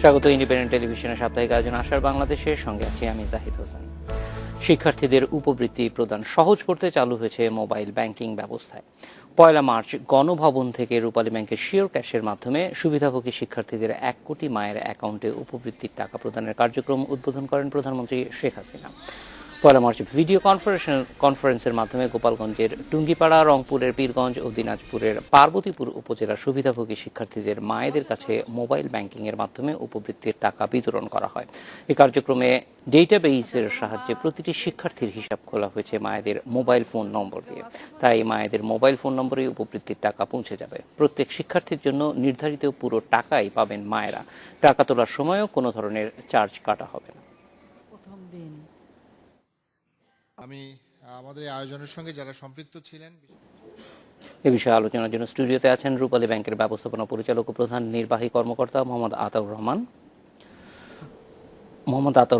স্বাগত ইন্ডিপেন্ডেন্ট টেলিভিশনের সাপ্তাহিক আয়োজন আশার বাংলাদেশের সঙ্গে আছি আমি জাহিদ হোসেন। শিক্ষার্থীদের উপবৃত্তি প্রদান সহজ করতে চালু হয়েছে মোবাইল ব্যাংকিং ব্যবস্থায়। 1 মার্চ গণভবন থেকে রূপালী ব্যাংকের শিওর ক্যাশের মাধ্যমে সুবিধাভোগী শিক্ষার্থীদের 1 কোটি মায়ের অ্যাকাউন্টে উপবৃত্তির টাকা প্রদানের কার্যক্রম উদ্বোধন করেন প্রধানমন্ত্রী শেখ হাসিনা। 1 মার্চ ভিডিও কনফারেন্সের মাধ্যমে গোপালগঞ্জের টুঙ্গিপাড়া, রংপুরের পীরগঞ্জ ও দিনাজপুরের পার্বতীপুর উপজেলার সুবিধাভোগী শিক্ষার্থীদের মায়েদের কাছে মোবাইল ব্যাংকিংয়ের মাধ্যমে উপবৃত্তির টাকা বিতরণ করা হয়। এই কার্যক্রমে ডেটাবেইসের সাহায্যে প্রতিটি শিক্ষার্থীর হিসাব খোলা হয়েছে মায়েদের মোবাইল ফোন নম্বর দিয়ে। তাই মায়েদের মোবাইল ফোন নম্বরেই উপবৃত্তির টাকা পৌঁছে যাবে। প্রত্যেক শিক্ষার্থীর জন্য নির্ধারিত পুরো টাকাই পাবেন মায়েরা। টাকা তোলার সময়ও কোনো ধরনের চার্জ কাটা হবে না। আমি আমাদের এই আয়োজনের সঙ্গে যারা সম্পৃক্ত ছিলেন এ বিষয়ে আলোচনার জন্য স্টুডিওতে আছেন রূপালী ব্যাংকের ব্যবস্থাপনা পরিচালক ও প্রধান নির্বাহী কর্মকর্তা মোহাম্মদ আতাউর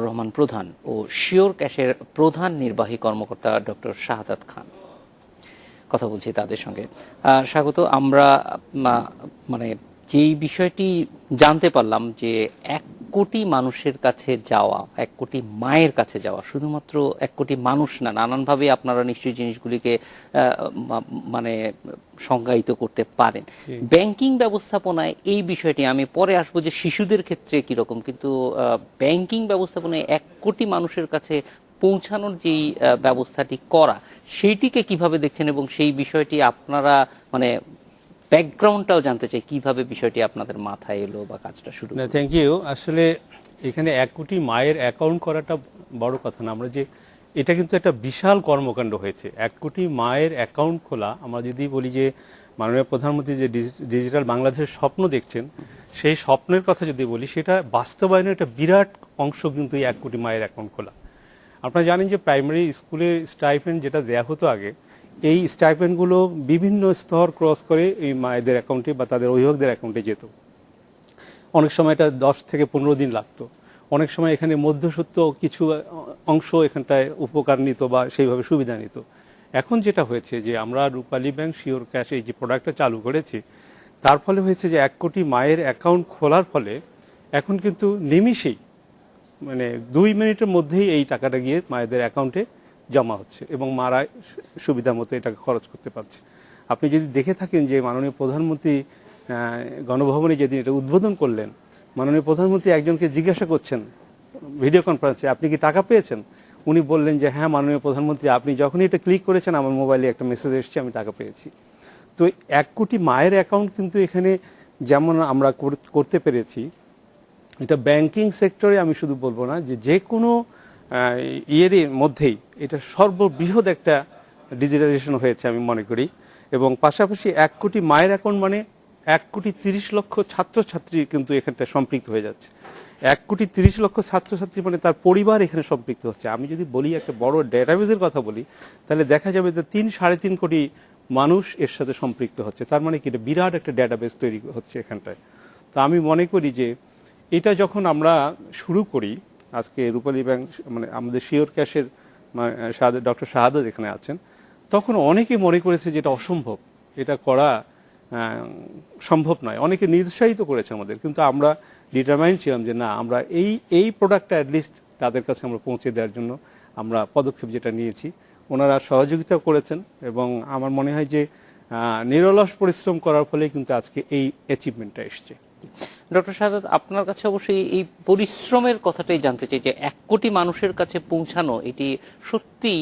রহমান প্রধান ও শিওর ক্যাশের প্রধান নির্বাহী কর্মকর্তা ডক্টর শাহাদাত খান। কথা বলছি তাদের সঙ্গে। স্বাগত। আমরা মানে যেই বিষয়টি জানতে পারলাম যে 1 কোটি মানুষের কাছে যাওয়া, 1 কোটি মায়ের কাছে যাওয়া, শুধুমাত্র 1 কোটি মানুষ না, নানানভাবে আপনারা নিশ্চয়ই জিনিসগুলিকে মানে সংজ্ঞায়িত করতে পারেন। ব্যাংকিং ব্যবস্থাপনায় এই বিষয়টি আমি পরে আসবো যে শিশুদের ক্ষেত্রে কীরকম, কিন্তু ব্যাংকিং ব্যবস্থাপনায় 1 কোটি মানুষের কাছে পৌঁছানোর যেই ব্যবস্থাটি করা, সেইটিকে কিভাবে দেখছেন এবং সেই বিষয়টি আপনারা মানে ব্যাকগ্রাউন্ডটাও জানতে চাই, কিভাবে বিষয়টি আপনাদের মাথায় এলো বা কাজটা শুরু হলো। Thank you. আসলে এখানে 1 কোটি মায়ের অ্যাকাউন্ট করাটা বড় কথা না, আমরা যে এটা কিন্তু একটা বিশাল কর্মকাণ্ড হয়েছে। 1 কোটি মায়ের অ্যাকাউন্ট খোলা, আমরা যদি বলি যে মাননীয় প্রধানমন্ত্রী যে ডিজিটাল বাংলাদেশের স্বপ্ন দেখছেন, সেই স্বপ্নের কথা যদি বলি, সেটা বাস্তবায়নের একটা বিরাট অংশ কিন্তু এই 1 কোটি মায়ের অ্যাকাউন্ট খোলা। আপনারা জানেন যে প্রাইমারি স্কুলের স্টাইপেন্ড যেটা দেয়া হতো আগে, এই স্টাইপেন্ডগুলো বিভিন্ন স্তর ক্রস করে এই মায়েদের অ্যাকাউন্টে বা তাদের অভিভাবকদের অ্যাকাউন্টে যেত। অনেক সময় এটা 10 থেকে 15 দিন লাগতো। অনেক সময় এখানে মধ্যসত্ত্ব কিছু অংশ এখানটায় উপকার নিত বা সেইভাবে সুবিধা নিত। এখন যেটা হয়েছে যে আমরা রূপালী ব্যাংক শিওর ক্যাশ এই যে প্রোডাক্টটা চালু করেছি, তার ফলে হয়েছে যে 1 কোটি মায়ের অ্যাকাউন্ট খোলার ফলে এখন কিন্তু নিমিষেই মানে 2 মিনিটের মধ্যেই এই টাকাটা গিয়ে মায়েদের অ্যাকাউন্টে জমা হচ্ছে এবং মারা সুবিধা মতো এটাকে খরচ করতে পারছে। আপনি যদি দেখে থাকেন যে মাননীয় প্রধানমন্ত্রী গণভবনে যেদিন এটা উদ্বোধন করলেন, মাননীয় প্রধানমন্ত্রী একজনকে জিজ্ঞাসা করছেন ভিডিও কনফারেন্সে, আপনি কি টাকা পেয়েছেন? উনি বললেন যে হ্যাঁ মাননীয় প্রধানমন্ত্রী, আপনি যখনই এটা ক্লিক করেছেন আমার মোবাইলে একটা মেসেজ এসেছে, আমি টাকা পেয়েছি। তো 1 কোটি মায়ের অ্যাকাউন্ট কিন্তু এখানে যেমন আমরা করতে পেরেছি, এটা ব্যাংকিং সেক্টরে আমি শুধু বলবো না, যে কোনো ইয়ের মধ্যেই এটা সর্ববৃহৎ একটা ডিজিটালাইজেশন হয়েছে আমি মনে করি। এবং পাশাপাশি 1 কোটি মায়ের অ্যাকাউন্ট মানে 1 কোটি 30 লক্ষ ছাত্রছাত্রী কিন্তু এখানটা সম্পৃক্ত হয়ে যাচ্ছে। 1 কোটি 30 লক্ষ ছাত্রছাত্রী মানে তার পরিবার এখানে সম্পৃক্ত হচ্ছে। আমি যদি বলি একটা বড় ডেটাবেজের কথা বলি, তাহলে দেখা যাবে যে 3-3.5 কোটি মানুষ এর সাথে সম্পৃক্ত হচ্ছে। তার মানে কি এটা বিরাট একটা ডেটাবেজ তৈরি হচ্ছে এখানটায়। তো আমি মনে করি যে এটা যখন আমরা শুরু করি, আজকে রূপালী ব্যাংক মানে আমাদের শিওর ক্যাশের ডক্টর শাহাদাত এখানে আছেন, তখন অনেকে মনে করেছে যে এটা অসম্ভব, এটা করা সম্ভব নয়। অনেকে নিরুৎসাহিত করেছে আমাদের, কিন্তু আমরা ডিটারমাইন্ড ছিলাম যে না, আমরা এই প্রোডাক্টটা অ্যাটলিস্ট তাদের কাছে আমরা পৌঁছে দেওয়ার জন্য আমরা পদক্ষেপ যেটা নিয়েছি। ওনারা সহযোগিতা করেছেন এবং আমার মনে হয় যে নিরলস পরিশ্রম করার ফলে কিন্তু আজকে এই অ্যাচিভমেন্টটা এসছে। ডক্টর শাহাদাত, আপনার কাছে অবশ্যই এই পরিশ্রমের কথাটাই জানতে চাই যে 1 কোটি মানুষের কাছে পৌঁছানো এটি সত্যি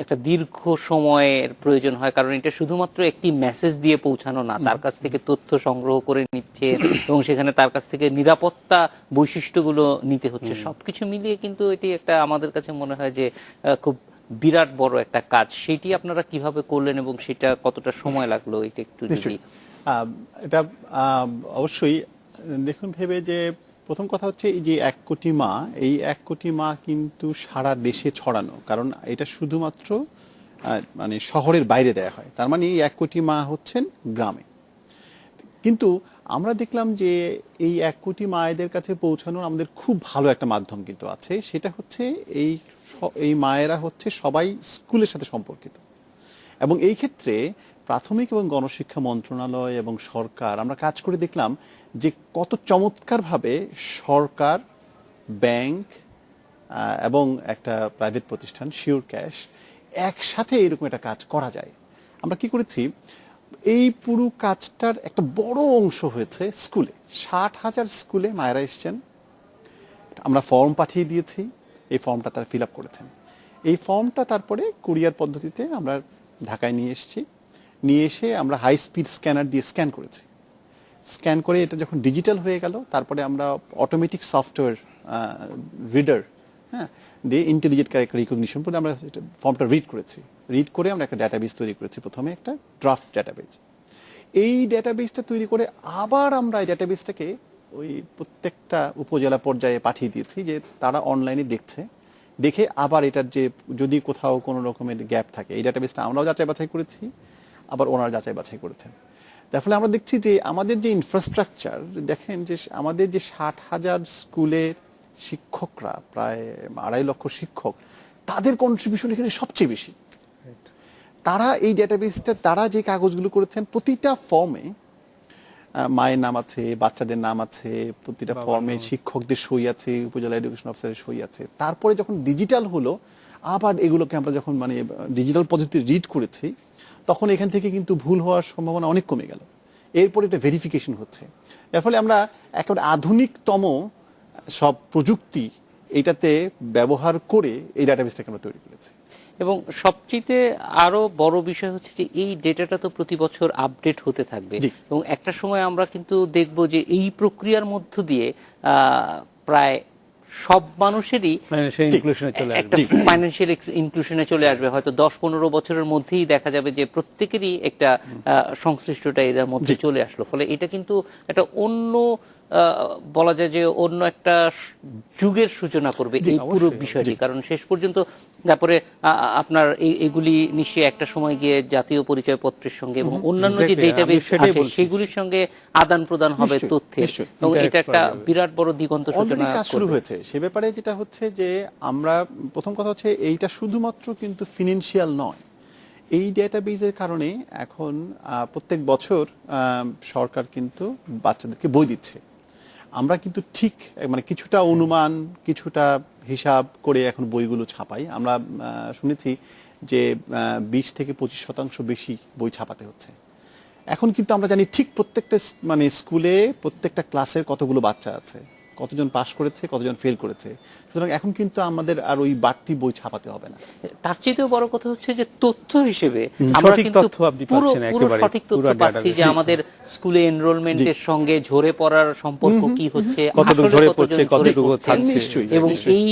একটা দীর্ঘ সময়ের প্রয়োজন হয়, কারণ এটা শুধুমাত্র একটি মেসেজ দিয়ে পৌঁছানো না, তার কাছ থেকে তথ্য সংগ্রহ করে নিচ্ছে এবং সেখানে তার কাছ থেকে নিরাপত্তা বৈশিষ্ট্যগুলো নিতে হচ্ছে। সবকিছু মিলিয়ে কিন্তু এটি একটা আমাদের কাছে মনে হয় যে খুব বিরাট বড় একটা কাজ। সেটি আপনারা কিভাবে করলেন এবং সেটা কতটা সময় লাগলো, এটা একটু যদি। এটা অবশ্যই দেখুন ভেবে যে প্রথম কথা হচ্ছে এই যে 1 কোটি মা, এই 1 কোটি মা কিন্তু সারা দেশে ছড়ানো, কারণ এটা শুধুমাত্র মানে শহরের বাইরে দেয়া হয়। তার মানে এই 1 কোটি মা হচ্ছেন গ্রামে। কিন্তু আমরা দেখলাম যে এই 1 কোটি মায়েদের কাছে পৌঁছানোর আমাদের খুব ভালো একটা মাধ্যম কিন্তু আছে, সেটা হচ্ছে এই মায়েরা হচ্ছে সবাই স্কুলের সাথে সম্পর্কিত। এবং এই ক্ষেত্রে প্রাথমিক এবং গণশিক্ষা মন্ত্রণালয় এবং সরকার আমরা কাজ করে দেখলাম যে কত চমৎকারভাবে সরকার, ব্যাংক এবং একটা প্রাইভেট প্রতিষ্ঠান শিওর ক্যাশ একসাথে এরকম একটা কাজ করা যায়। আমরা কি করেছি, এই পুরো কাজটার একটা বড় অংশ হয়েছে স্কুলে। 60,000 স্কুলে মায়েরা এসছেন, আমরা ফর্ম পাঠিয়ে দিয়েছি, এই ফর্মটা তারা ফিল আপ করেছেন। এই ফর্মটা তারপরে কুরিয়ার পদ্ধতিতে আমরা ঢাকায় নিয়ে এসেছি, নিয়ে এসে আমরা হাই স্পিড স্ক্যানার দিয়ে স্ক্যান করেছি। স্ক্যান করে এটা যখন ডিজিটাল হয়ে গেল, তারপরে আমরা অটোমেটিক সফটওয়্যার রিডার দিয়ে ইন্টেলিজেন্ট ক্যারেক্টার রিকগনিশন করে আমরা ফর্মটা রিড করেছি। রিড করে আমরা একটা ডাটাবেস তৈরি করেছি, প্রথমে একটা ড্রাফট ডাটাবেস। এই ডাটাবেসটা তৈরি করে আবার আমরা এই ডাটাবেসটাকে ওই প্রত্যেকটা উপজেলা পর্যায়ে পাঠিয়ে দিয়েছি, যে তারা অনলাইনে দেখছে, দেখে আবার এটার যে যদি কোথাও কোনো রকমের গ্যাপ থাকে, এই ডাটাবেসটা আমরাও যাচাই বাছাই করেছি, আবার ওনারা যাচাই বাছাই করেছেন। তার ফলে আমরা দেখছি যে আমাদের যে ইনফ্রাস্ট্রাকচার, দেখেন যে আমাদের যে 60,000 স্কুলের শিক্ষকরা, প্রায় 2.5 লক্ষ শিক্ষক, তাদের কন্ট্রিবিউশন এখানে সবচেয়ে বেশি। তারা এই ডেটাবেসটা, তারা যে কাগজগুলো করেছেন, প্রতিটা ফর্মে মায়ের নাম আছে, বাচ্চাদের নাম আছে, প্রতিটা ফর্মে শিক্ষকদের সই আছে, উপজেলা এডুকেশন অফিসারের সই আছে। তারপরে যখন ডিজিটাল হলো, আবার এগুলোকে আমরা যখন ডিজিটাল পদ্ধতি রিড করেছি, তখন এখান থেকে কিন্তু ভুল হওয়ার সম্ভাবনা অনেক কমে গেল। এরপরে এটা ভেরিফিকেশন হচ্ছে। এর ফলে আমরা একেবারে আধুনিকতম সব প্রযুক্তি এটাতে ব্যবহার করে এই ডাটাবেসটাকে আমরা তৈরি করেছি। এবং সবচেয়ে আরো বড় বিষয় হচ্ছে যে এই ডেটাটা তো প্রতি বছর আপডেট হতে থাকবে, এবং একটা সময় আমরা কিন্তু দেখব যে এই প্রক্রিয়ার মধ্য দিয়ে প্রায় সব মানুষেরই একটা ফাইন্যান্সিয়াল ইনক্লুশনে চলে আসবে। হয়তো 10-15 বছরের মধ্যেই দেখা যাবে যে প্রত্যেকেরই একটা সংশ্লিষ্টতা এর মধ্যে চলে আসলো। ফলে এটা কিন্তু একটা অন্য বলা যায় যে অন্য একটা যুগের সূচনা করবে এই পুরো বিষয়টি। কারণ শেষ পর্যন্ত তারপরে আপনার এগুলি নিশ্চয়ই একটা সময় গিয়ে জাতীয় পরিচয়পত্রের সঙ্গে এবং অন্যান্য যে ডেটাবেস আছে সেগুলির সঙ্গে আদান প্রদান হবে তথ্যের, এবং এটা একটা বিরাট বড় দিগন্ত সূচনা শুরু হয়েছে। সে ব্যাপারে যেটা হচ্ছে যে আমরা প্রথম কথা হচ্ছে এইটা শুধুমাত্র কিন্তু ফিনান্সিয়াল নয়। এই ডেটাবেসের কারণে এখন প্রত্যেক বছর সরকার কিন্তু বাচ্চাদেরকে বই দিচ্ছে। আমরা কিন্তু ঠিক কিছুটা অনুমান, কিছুটা হিসাব করে এখন বইগুলো ছাপাই। আমরা শুনেছি যে 20-25% বেশি বই ছাপাতে হচ্ছে। এখন কিন্তু আমরা জানি ঠিক প্রত্যেকটা স্কুলে, প্রত্যেকটা ক্লাসের কতগুলো বাচ্চা আছে, কতজন পাস করেছে, কতজন ফেল করেছে। সুতরাং এখন কিন্তু আমাদের আর ওই বাড়তি বই ছাপাতে হবে না। তার চেয়েও বড় কথা হচ্ছে যে তথ্য হিসেবে আমরা কিন্তু পুরো সঠিক তথ্য পাচ্ছি, যে আমাদের স্কুলে এনরোলমেন্টের সঙ্গে ঝরে পড়ার সম্পর্ক কি হচ্ছে, কতটুকু ঝরে পড়ছে, কতটুকু থাকছে, এবং এই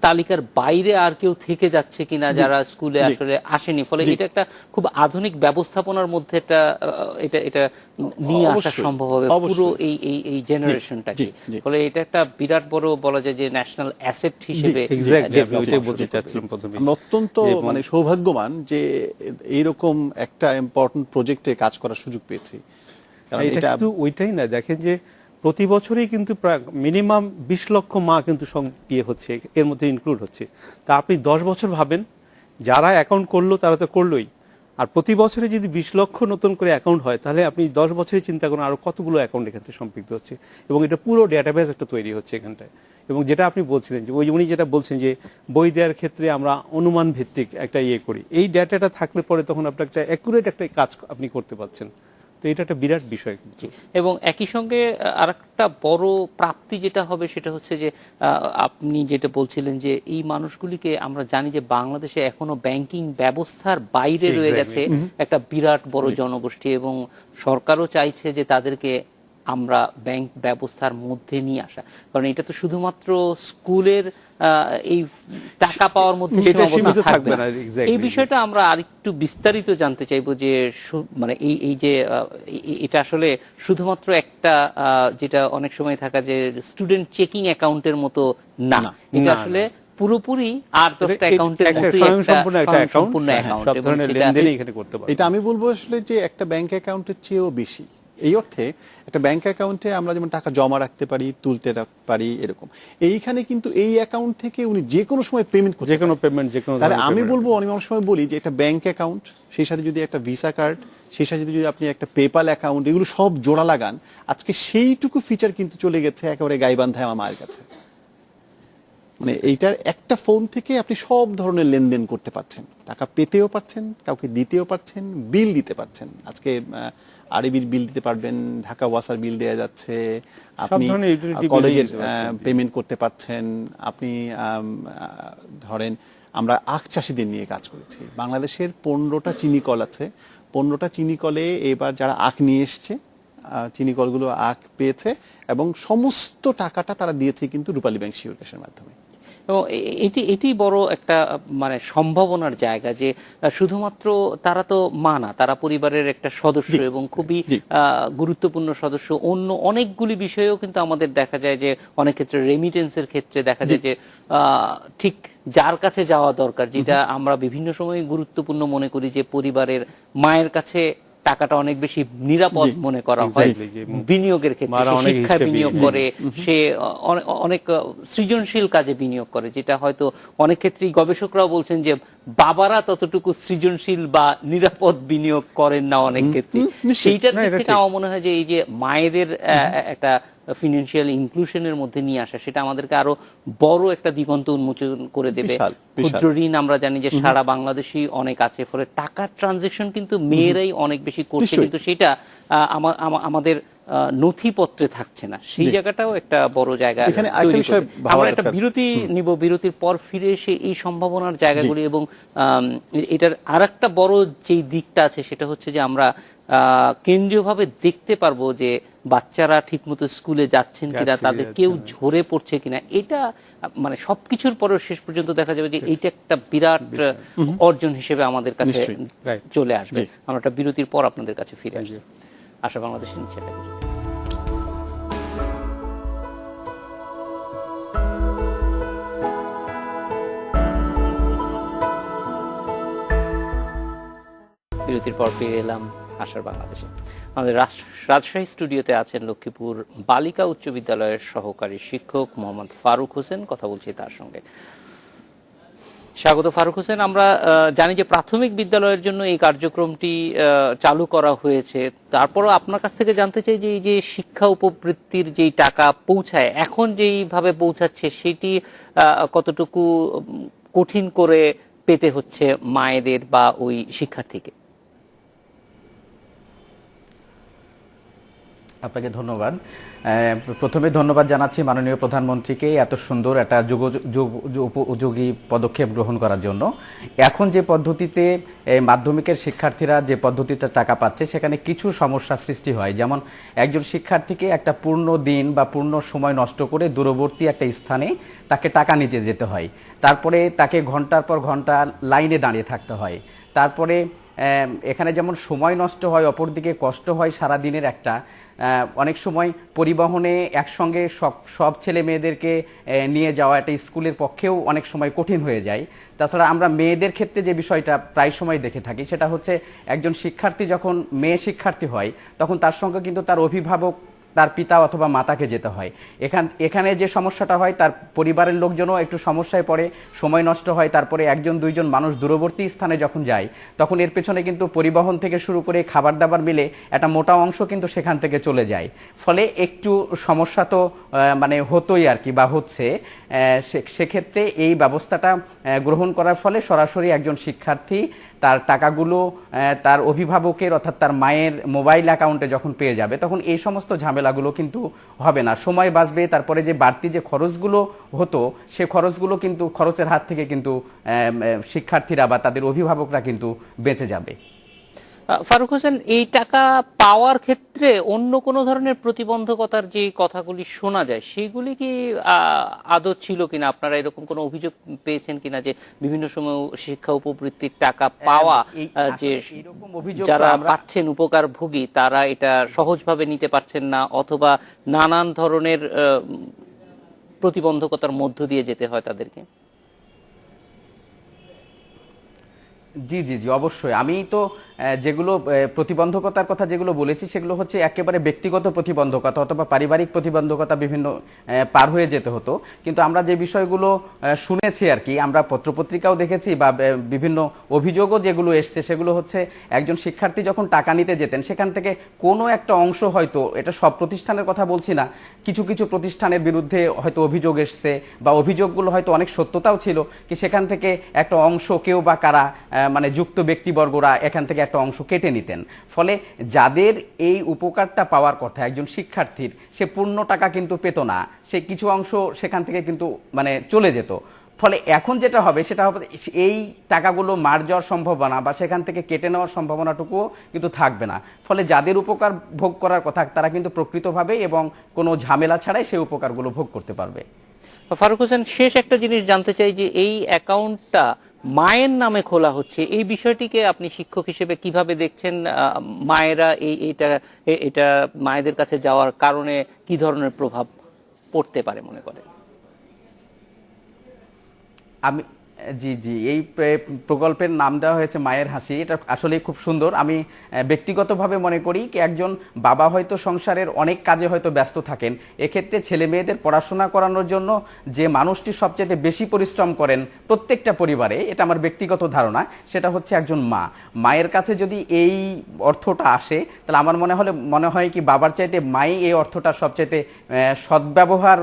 তালিকার বাইরে আর কেউ থেকে যাচ্ছে কিনা যারা স্কুলে আসলে আসেনি। ফলে এটা একটা খুব আধুনিক ব্যবস্থাপনার মধ্যে একটা এটা নিয়ে আসা সম্ভব হবে পুরো এই জেনারেশনটাকে। ফলে এটা একটা বিরাট বড় বলা যায় যে ন্যাশনাল অ্যাসেট হিসেবে অত্যন্ত সৌভাগ্যবান যে এইরকম একটা ইম্পর্টেন্ট প্রজেক্টে কাজ করার সুযোগ পেয়েছি। এটা শুধু ওইটাই না, দেখেন যে প্রতি বছরই কিন্তু মিনিমাম 20 লক্ষ মা কিন্তু হচ্ছে, এর মধ্যে ইনক্লুড হচ্ছে। তা আপনি 10 বছর ভাবেন, যারা অ্যাকাউন্ট করলো তারা তো করলোই, আর প্রতি বছরে যদি 20 লক্ষ নতুন করে অ্যাকাউন্ট হয়, তাহলে আপনি 10 বছরে চিন্তা করুন আরো কতগুলো অ্যাকাউন্ট এখান থেকে সম্পৃক্ত হচ্ছে, এবং এটা পুরো ডেটাবেস একটা তৈরি হচ্ছে এখানটায়। এবং যেটা আপনি বলছিলেন যে উনি যেটা বলছেন যে বই দেওয়ার ক্ষেত্রে আমরা অনুমান ভিত্তিক একটা করি, এই ডেটাটা থাকলে পরে তখন আপনার একটা অ্যাকুরেট একটা কাজ আপনি করতে পারছেন। তো এটা একটা বিরাট বিষয়। এবং একই সঙ্গে আরেকটা বড় প্রাপ্তি যেটা হবে সেটা হচ্ছে যে আপনি যেটা বলছিলেন যে এই মানুষগুলিকে আমরা জানি যে বাংলাদেশে এখনো ব্যাংকিং ব্যবস্থার বাইরে রয়ে গেছে একটা বিরাট বড় জনগোষ্ঠী, এবং সরকারও চাইছে যে তাদেরকে আমরা ব্যাংক ব্যবস্থার মধ্যে নিয়ে আসা। কারণ এটা তো শুধুমাত্র স্কুলের এই টাকা পাওয়ার মধ্যে সীমাবদ্ধ থাকবে না। এই বিষয়টা আমরা আরেকটু বিস্তারিত জানতে চাইবো যে এই যে এটা আসলে শুধুমাত্র একটা যেটা অনেক সময় থাকা যে স্টুডেন্ট চেকিং অ্যাকাউন্টের মতো না, এটা আসলে পুরোপুরি 8-10টা অ্যাকাউন্টের মতো একটা সম্পূর্ণ অ্যাকাউন্ট, সব ধরনের লেনদেনই এখানে করতে পারবে। এটা আমি বলবো আসলে যে একটা ব্যাংক অ্যাকাউন্টের চেয়েও বেশি। এই অর্থে একটা ব্যাংক অ্যাকাউন্টে আমরা যেমন টাকা জমা রাখতে পারি, তুলতে পারি, এরকম এইখানে কিন্তু এই অ্যাকাউন্ট থেকে উনি যে কোনো সময় পেমেন্ট করতে যে কোনো পেমেন্ট, যে কোনো তাহলে ধরনের আমি payment। বলবো অনেক সময় বলি যে একটা ব্যাংক অ্যাকাউন্ট, সেই সাথে যদি একটা ভিসা কার্ড, সেই সাথে যদি আপনি একটা পেপাল অ্যাকাউন্ট, এগুলো সব জোড়া লাগান, আজকে সেইটুকু ফিচার কিন্তু চলে গেছে একেবারে গাইবান্ধায় আমার মায়ের কাছে। মানে এইটার একটা ফোন থেকে আপনি সব ধরনের লেনদেন করতে পারছেন, টাকা পেতেও পারছেন, কাউকে দিতেও পারছেন, বিল দিতে পারছেন। আজকে আরবির বিল দিতে পারবেন, ঢাকা ওয়াসার বিল দেওয়া যাচ্ছে, আপনি ধরনের utility bill কলেজের দিতে পারছেন। পেমেন্ট করতে পারছেন, আপনি ধরেন আমরা আখ চাষিদের নিয়ে কাজ করেছি। বাংলাদেশের 15টা চিনি কল আছে, 15টা চিনি কলে এবার যারা আখ নিয়ে এসছে, চিনি কলগুলো আখ পেয়েছে এবং সমস্ত টাকাটা তারা দিয়েছে কিন্তু রূপালী ব্যাংক শিওর ক্যাশের মাধ্যমে। এবং এটি বড় একটা মানে সম্ভাবনার জায়গা যে শুধুমাত্র তারা তো মা না, তারা পরিবারের একটা সদস্য এবং খুবই গুরুত্বপূর্ণ সদস্য। অন্য অনেকগুলি বিষয়েও কিন্তু আমাদের দেখা যায় যে অনেক ক্ষেত্রে রেমিটেন্সের ক্ষেত্রে দেখা যায় যে ঠিক যার কাছে যাওয়া দরকার, যেটা আমরা বিভিন্ন সময় গুরুত্বপূর্ণ মনে করি, যে পরিবারের মায়ের কাছে টাকাটা অনেক বেশি নিরাপদ মনে করা হয় বিনিয়োগের ক্ষেত্রে। সে শিক্ষায় বিনিয়োগ করে, সে অনেক সৃজনশীল কাজে বিনিয়োগ করে, যেটা হয়তো অনেক ক্ষেত্রেই গবেষকরাও বলছেন যে বাবারা ততটুকু সৃজনশীল বা নিরাপদ বিনিয়োগ করেন না অনেক ক্ষেত্রে। সেইটার দিক থেকে আমার মনে হয় যে এই যে মায়েদের একটা ফিনান্সিয়াল ইনক্লুশনের মধ্যে নিয়ে আসা, সেটা আমাদেরকে আরো বড় একটা দিগন্ত উন্মোচন করে দেবে। ক্ষুদ্র ঋণ আমরা জানি যে সারা বাংলাদেশই অনেক আছে, ফলে টাকার ট্রানজেকশন কিন্তু মেয়েরাই অনেক বেশি করছে, কিন্তু সেটা আমাদের নথিপত্রে থাকছে না। সেই জায়গাটাও একটা বড় জায়গা। আমরা একটা বিরতি নিব, বিরতির পর ফিরে এসে এই সম্ভাবনার জায়গাগুলি এবং এটার আরেকটা বড় যেই দিকটা আছে সেটা হচ্ছে যে আমরা কেন্দ্রীয়ভাবে দেখতে পারবো যে বাচ্চারা ঠিকমতো স্কুলে যাচ্ছেন কিনা, তাদের কেউ ঝরে পড়ছে কিনা। এটা মানে সবকিছুর পরেও শেষ পর্যন্ত দেখা যাবে যে এইটা একটা বিরাট অর্জন হিসেবে আমাদের কাছে চলে আসবে। আমরা একটা বিরতির পর আপনাদের কাছে ফিরে আসবো। আশা বাংলাদেশের নিচে বিরতির পর ফিরে এলাম আশার বাংলাদেশে। আমাদের রাজশাহী স্টুডিওতে আছেন লক্ষ্মীপুর বালিকা উচ্চ বিদ্যালয়ের সহকারী শিক্ষক মোহাম্মদ ফারুক হোসেন। কথা বলছি তার সঙ্গে। স্বাগত ফারুক হোসেন। আমরা জানি যে প্রাথমিক বিদ্যালয়ের জন্য এই কার্যক্রমটি চালু করা হয়েছে, তারপরও আপনার কাছ থেকে জানতে চাই যে এই যে শিক্ষা উপবৃত্তির যেই টাকা পৌঁছায়, এখন যেইভাবে পৌঁছাচ্ছে সেটি কতটুকু কঠিন করে পেতে হচ্ছে মায়েদের বা ওই শিক্ষার্থীকে? আপনাকে ধন্যবাদ। প্রথমে ধন্যবাদ জানাচ্ছি মাননীয় প্রধানমন্ত্রীকে এত সুন্দর একটা উপযোগী পদক্ষেপ গ্রহণ করার জন্য। এখন যে পদ্ধতিতে মাধ্যমিকের শিক্ষার্থীরা যে পদ্ধতিতে টাকা পাচ্ছে, সেখানে কিছু সমস্যা সৃষ্টি হয়। যেমন একজন শিক্ষার্থীকে একটা পূর্ণ দিন বা পূর্ণ সময় নষ্ট করে দূরবর্তী একটা স্থানে তাকে টাকা নিতে যেতে হয়, তারপরে তাকে ঘন্টার পর ঘন্টা লাইনে দাঁড়িয়ে থাকতে হয়, তারপরে এখানে যেমন সময় নষ্ট হয়, অপরদিকে কষ্ট হয় সারাদিনের একটা। অনেক সময় পরিবহনে একসঙ্গে সব ছেলে মেয়েদেরকে নিয়ে যাওয়া একটা স্কুলের পক্ষেও অনেক সময় কঠিন হয়ে যায়। তাছাড়া আমরা মেয়েদের ক্ষেত্রে যে বিষয়টা প্রায় সময় দেখে থাকি, সেটা হচ্ছে একজন শিক্ষার্থী যখন মেয়ে শিক্ষার্থী হয়, তখন তার সঙ্গে কিন্তু তার অভিভাবক, তার পিতা অথবা মাতাকে যেতে হয়। এখানে যে সমস্যাটা হয়, তার পরিবারের লোকজনও একটু সমস্যায় পড়ে, সময় নষ্ট হয়। তারপরে একজন দুইজন মানুষ দূরবর্তী স্থানে যখন যায়, তখন এর পেছনে কিন্তু পরিবহন থেকে শুরু করে খাবার দাবার মিলে একটা মোটা অংশ কিন্তু সেখান থেকে চলে যায়। ফলে একটু সমস্যা তো মানে হতোই আর কি, বা হচ্ছে। সেক্ষেত্রে এই ব্যবস্থাটা গ্রহণ করার ফলে সরাসরি একজন শিক্ষার্থী তার টাকাগুলো তার অভিভাবকের অর্থাৎ তার মায়ের মোবাইল অ্যাকাউন্টে যখন পেয়ে যাবে, তখন এই সমস্ত ঝামেলাগুলো কিন্তু হবে না, সময় বাঁচবে। তারপরে যে বাড়তি যে খরচগুলো হতো, সে খরচগুলো কিন্তু, খরচের হাত থেকে কিন্তু শিক্ষার্থীরা বা তাদের অভিভাবকরা কিন্তু বেঁচে যাবে। ফারুক হোসেন, এই টাকা পাওয়ার ক্ষেত্রে অন্য কোনো ধরনের প্রতিবন্ধকতার যে কথাগুলি শোনা যায়, সেগুলি কি আদৌ ছিল কিনা? আপনারা এরকম কোনো অভিযোগ পেয়েছেন কিনা যে বিভিন্ন সময় শিক্ষা উপবৃত্তির টাকা পাওয়া, যে যারা পাচ্ছেন উপকারভোগী, তারা এটা সহজভাবে নিতে পারছেন না, অথবা নানান ধরনের প্রতিবন্ধকতার মধ্য দিয়ে যেতে হয় তাদেরকে? জি জি জি অবশ্যই। আমি তো যেগুলো প্রতিবন্ধকতার কথা যেগুলো বলেছি সেগুলো হচ্ছে একেবারে ব্যক্তিগত প্রতিবন্ধকতা অথবা পারিবারিক প্রতিবন্ধকতা, বিভিন্ন পার হয়ে যেতে হতো। কিন্তু আমরা যে বিষয়গুলো শুনেছি আর কি, আমরা পত্রপত্রিকাও দেখেছি বা বিভিন্ন অভিযোগও যেগুলো এসছে সেগুলো হচ্ছে একজন শিক্ষার্থী যখন টাকা নিতে যেতেন সেখান থেকে কোনো একটা অংশ, হয়তো এটা সব প্রতিষ্ঠানের কথা বলছি না, কিছু কিছু প্রতিষ্ঠানের বিরুদ্ধে হয়তো অভিযোগ এসছে বা অভিযোগগুলো হয়তো অনেক সত্যতাও ছিল, কি সেখান থেকে একটা অংশ কেউ বা কারা মানে যুক্ত ব্যক্তিবর্গরা এখান থেকে একটা অংশ কেটে নিতেন। ফলে যাদের এই উপকারটা পাওয়ার কথা একজন শিক্ষার্থীর, সে পূর্ণ টাকা কিন্তু পেত না, সে কিছু অংশ সেখান থেকে কিন্তু মানে চলে যেত। ফলে এখন যেটা হবে সেটা হবে এই টাকাগুলো মার যাওয়ার সম্ভাবনা বা সেখান থেকে কেটে নেওয়ার সম্ভাবনাটুকুও কিন্তু থাকবে না। ফলে যাদের উপকার ভোগ করার কথা তারা কিন্তু প্রকৃতভাবে এবং কোনো ঝামেলা ছাড়াই সেই উপকারগুলো ভোগ করতে পারবে। ফারুক হোসেন, শেষ একটা জিনিস জানতে চাই যে এই অ্যাকাউন্টটা মায়ের নামে খোলা হচ্ছে, এই বিষয়টিকে আপনি শিক্ষক হিসেবে কিভাবে দেখছেন? মায়েরা এটা মায়েদের কাছে যাওয়ার কারণে কি ধরনের প্রভাব পড়তে পারে মনে করেন? আমি জি জি এই প্রকল্পের নাম দেওয়া হয়েছে মায়ের হাসি। এটা আসলে খুব সুন্দর। আমি ব্যক্তিগতভাবে মনে করি কি একজন বাবা হয়তো সংসারের অনেক কাজে হয়তো ব্যস্ত থাকেন, এক্ষেত্রে ছেলে মেয়েদের পড়াশোনা করানোর জন্য যে মানুষটি সবচেয়ে বেশি পরিশ্রম করেন প্রত্যেকটা পরিবারে, এটা আমার ব্যক্তিগত ধারণা, সেটা হচ্ছে একজন মা। মায়ের কাছে যদি এই অর্থটা আসে তাহলে আমার মনে হয় কি বাবার চাইতে মাই এই অর্থটা সবচেয়ে সদ্ব্যবহার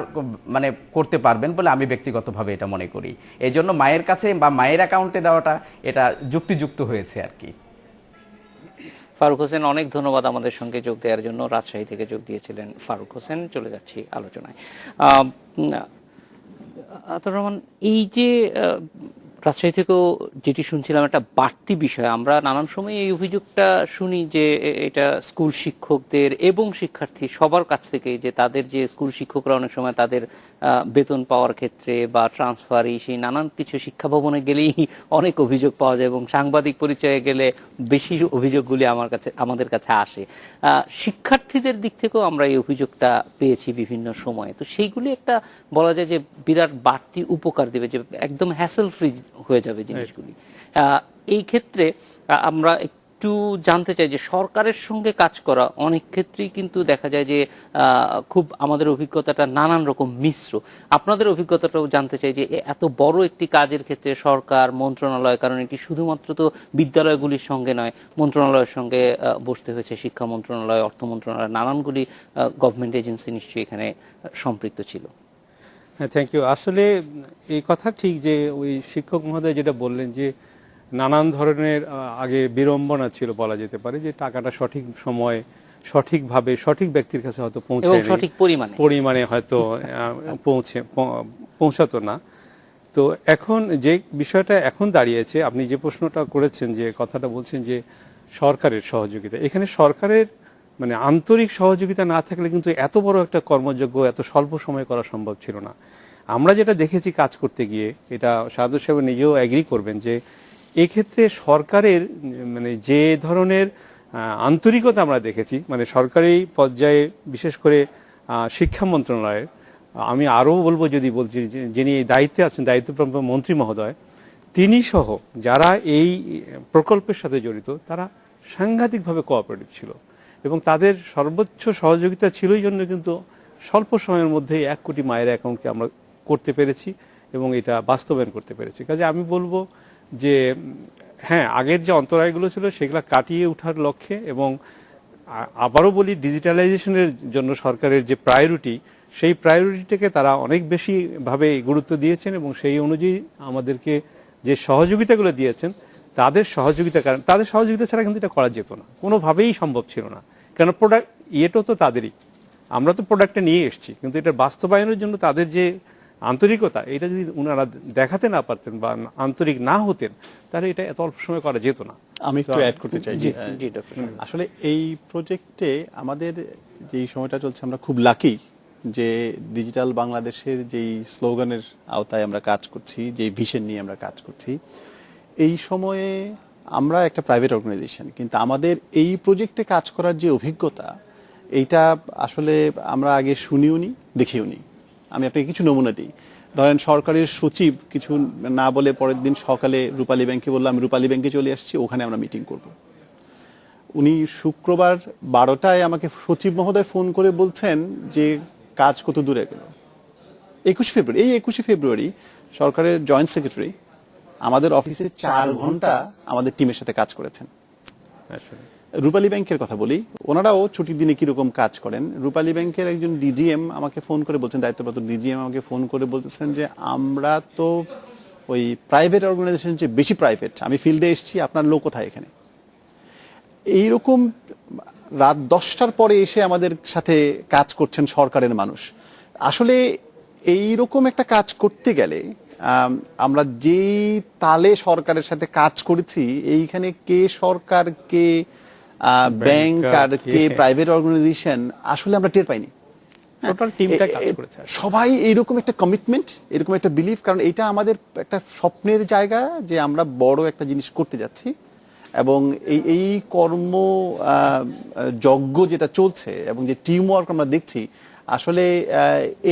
মানে করতে পারবেন বলে আমি ব্যক্তিগতভাবে এটা মনে করি। এই জন্য মায়ের কাছে বা মায়ের অ্যাকাউন্টে দেওয়াটা এটা যুক্তিযুক্ত হয়েছে আর কি। ফারুক হোসেন, অনেক ধন্যবাদ আমাদের সঙ্গে যোগ দেওয়ার জন্য। রাজশাহী থেকে যোগ দিয়েছিলেন ফারুক হোসেন। চলে যাচ্ছি আলোচনায়। আতাউর রহমান, এই যে রাজশাহী থেকেও যেটি শুনছিলাম একটা বাড়তি বিষয়, আমরা নানান সময় এই অভিযোগটা শুনি যে এটা স্কুল শিক্ষকদের এবং শিক্ষার্থী সবার কাছ থেকে, যে তাদের যে স্কুল শিক্ষকরা অনেক সময় তাদের বেতন পাওয়ার ক্ষেত্রে বা ট্রান্সফার সেই নানান কিছু শিক্ষা ভবনে গেলেই অনেক অভিযোগ পাওয়া যায় এবং সাংবাদিক পরিচয়ে গেলে বেশি অভিযোগগুলি আমাদের কাছে আসে। শিক্ষার্থীদের দিক থেকেও আমরা এই অভিযোগটা পেয়েছি বিভিন্ন সময়ে। তো সেইগুলি একটা বলা যায় যে বিরাট বাড়তি উপকার দেবে, যে একদম হ্যাসেল ফ্রি হয়ে যাবে জিনিসগুলি। এই ক্ষেত্রে আমরা একটু জানতে চাই যে সরকারের সঙ্গে কাজ করা অনেক ক্ষেত্রেই কিন্তু দেখা যায় যে খুব আমাদের অভিজ্ঞতাটা নানান রকম মিশ্র। আপনাদের অভিজ্ঞতাটাও জানতে চাই যে এত বড় একটি কাজের ক্ষেত্রে সরকার, মন্ত্রণালয়, কারণ এটি শুধুমাত্র তো বিদ্যালয়গুলির সঙ্গে নয়, মন্ত্রণালয়ের সঙ্গে বসতে হয়েছে, শিক্ষা মন্ত্রণালয়, অর্থ মন্ত্রণালয়, নানানগুলি গভর্নমেন্ট এজেন্সি নিশ্চয়ই এখানে সম্পৃক্ত ছিল। হ্যাঁ, থ্যাংক ইউ। আসলে এই কথা ঠিক যে ওই শিক্ষক মহোদয় যেটা বললেন যে নানান ধরনের আগে বিড়ম্বনা ছিল বলা যেতে পারে, যে টাকাটা সঠিক সময় সঠিকভাবে সঠিক ব্যক্তির কাছে হয়তো পৌঁছায় সঠিক পরিমাণে হয়তো পৌঁছাতো না। তো এখন যে বিষয়টা এখন দাঁড়িয়েছে, আপনি যে প্রশ্নটা করেছেন, যে কথাটা বলছেন যে সরকারের সহযোগিতা, এখানে সরকারের মানে আন্তরিক সহযোগিতা না থাকলে কিন্তু এত বড় একটা কর্মযজ্ঞ এত স্বল্প সময়ে করা সম্ভব ছিল না। আমরা যেটা দেখেছি কাজ করতে গিয়ে, এটা সাহাদুর সাহেব নিজেও এগ্রি করবেন, যে এক্ষেত্রে সরকারের মানে যে ধরনের আন্তরিকতা আমরা দেখেছি, মানে সরকারি পর্যায়ে বিশেষ করে শিক্ষা মন্ত্রণালয়ের, আমি আরও বলবো, যদি বলছি যিনি এই দায়িত্বে আছেন, দায়িত্বপ্রাপ্ত মন্ত্রী মহোদয়, তিনি সহ যারা এই প্রকল্পের সাথে জড়িত তারা সাংঘাতিকভাবে কোঅপারেটিভ ছিল এবং তাদের সর্বোচ্চ সহযোগিতা ছিল। এই জন্য কিন্তু স্বল্প সময়ের মধ্যে 1 কোটি মায়ের অ্যাকাউন্টকে আমরা করতে পেরেছি এবং এটা বাস্তবায়ন করতে পেরেছি। কাজে আমি বলবো যে হ্যাঁ, আগের যে অন্তরায়গুলো ছিল সেগুলো কাটিয়ে ওঠার লক্ষ্যে, এবং আবারও বলি, ডিজিটালাইজেশনের জন্য সরকারের যে প্রায়োরিটি, সেই প্রায়োরিটিটাকে তারা অনেক বেশিভাবে গুরুত্ব দিয়েছেন এবং সেই অনুযায়ী আমাদেরকে যে সহযোগিতাগুলো দিয়েছেন, তাদের সহযোগিতা ছাড়া কিন্তু এটা করা যেত না, কোনোভাবেই সম্ভব ছিল না। কারণ প্রোডাক্ট ইয়েটাও তো তাদেরই, আমরা তো প্রোডাক্টটা নিয়ে এসেছি, কিন্তু এটা বাস্তবায়নের জন্য তাদের যে আন্তরিকতা, এটা যদি ওনারা দেখাতে না পারতেন বা আন্তরিক না হতেন, তাহলে এটা এত অল্প সময় করা যেত না। আমি একটু অ্যাড করতে চাই। আসলে এই প্রজেক্টে আমাদের যেই সময়টা চলছে, আমরা খুব লাকি যে ডিজিটাল বাংলাদেশের যেই স্লোগানের আওতায় আমরা কাজ করছি, যেই ভিশন নিয়ে আমরা কাজ করছি, এই সময়ে আমরা একটা প্রাইভেট অর্গানাইজেশন, কিন্তু আমাদের এই প্রজেক্টে কাজ করার যে অভিজ্ঞতা, এইটা আসলে আমরা আগে শুনিও নি, দেখিও নি। আমি আপনাকে কিছু নমুনা দিই। ধরেন সরকারের সচিব কিছু না বলে পরের দিন সকালে রূপালী ব্যাংকে বললাম, আমি রূপালী ব্যাংকে চলে আসছি, ওখানে আমরা মিটিং করব। উনি শুক্রবার 12টায় আমাকে সচিব মহোদয় ফোন করে বলছেন যে কাজ কত দূরে গেল। 21শে ফেব্রুয়ারি সরকারের জয়েন্ট সেক্রেটারি আমাদের অফিসে 4 ঘন্টা আমাদের টিমের সাথে কাজ করেছেন। আসলে রূপালী ব্যাংকের কথা বলি, ওনারাও ছুটির দিনে কিরকম কাজ করেন। রূপালী ব্যাংকের একজন ডিজিএম আমাকে ফোন করে বলছেন, দায়িত্বপ্রাপ্ত ডিজিএম আমাকে ফোন করে বলতেছেন যে আমরা তো ওই প্রাইভেট অর্গানাইজেশন যে বেশি প্রাইভেট, আমি ফিল্ডে এসেছি, আপনার লোক কোথায় এখানে। এইরকম রাত 10টার পরে এসে আমাদের সাথে কাজ করছেন সরকারের মানুষ। আসলে এইরকম একটা কাজ করতে গেলে আমরা যেই তালে সরকারের সাথে কাজ করেছি, এইখানে কে সরকার, কে ব্যাংক আর কে প্রাইভেট অর্গানাইজেশন, আসলে আমরা টের পাইনি। টোটাল টিমটা কাজ করেছে। সবাই এইরকম একটা কমিটমেন্ট, এরকম একটা বিলিফ, কারণ এটা আমাদের একটা স্বপ্নের জায়গা যে আমরা বড় একটা জিনিস করতে যাচ্ছি, এবং এই কর্ম যজ্ঞ যেটা চলছে এবং যে টিম ওয়ার্ক আমরা দেখছি, আসলে